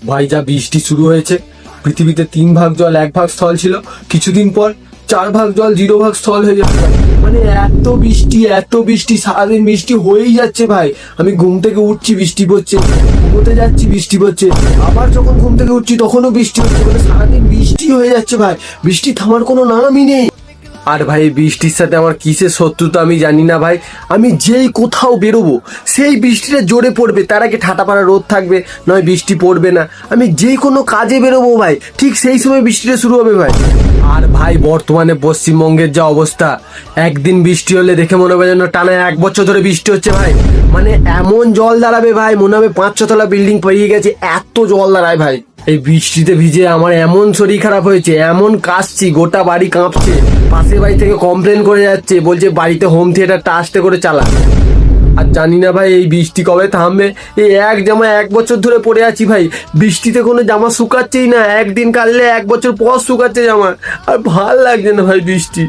ভাই যা বৃষ্টি শুরু হয়েছে, পৃথিবীতে 3 ভাগ জল 1 ভাগ স্থল ছিল, কিছুদিন পর 4 ভাগ জল 0 ভাগ স্থল হয়ে যাবে। মানে এত বৃষ্টি সারাদিন বৃষ্টি হয়েই যাচ্ছে ভাই। আমি ঘুম থেকে উঠছি বৃষ্টি পড়ছে, ঘুমোতে যাচ্ছি বৃষ্টি পড়ছে, আবার যখন ঘুম থেকে উঠছি তখনও বৃষ্টি হচ্ছে। মানে সারাদিন বৃষ্টি হয়ে যাচ্ছে ভাই, বৃষ্টি থামার কোনো নামই নেই। আর ভাই বৃষ্টির সাথে আমার কিসের শত্রুতা আমি জানি না ভাই। আমি যেই কোথাও বেরোবো সেই বৃষ্টিটা জোরে পড়বে, তার আগে ঠাটাপাড়া রোদ থাকবে, নয় বৃষ্টি পড়বে না। আমি যেই কোনো কাজে বেরোবো ভাই, ঠিক সেই সময় বৃষ্টিটা শুরু হবে ভাই। আর ভাই বর্তমানে পশ্চিমবঙ্গের যা অবস্থা, একদিন বৃষ্টি হলে দেখে মনে হবে যেন টানা 1 বছর ধরে বৃষ্টি হচ্ছে ভাই। মানে এমন জল দাঁড়াবে ভাই, মনে হবে 5-6 তলা বিল্ডিং পেরিয়ে গেছে, এত জল দাঁড়ায় ভাই। এই বৃষ্টিতে ভিজে আমার এমন শরীর খারাপ হয়েছে, এমন কাশছি, গোটা বাড়ি কাঁপছে। পাশের বাড়ি থেকে কমপ্লেন করে যাচ্ছে, বলছে বাড়িতে হোম থিয়েটারটা আস্তে করে চালা। আর জানি না ভাই এই বৃষ্টি কবে থামবে। এই এক জামা 1 বছর ধরে পরে আছি ভাই, বৃষ্টিতে কোনো জামা শুকাচ্ছেই না। একদিন কাটলে 1 বছর পর শুকাচ্ছে জামা, আর ভাল লাগছে না ভাই বৃষ্টি।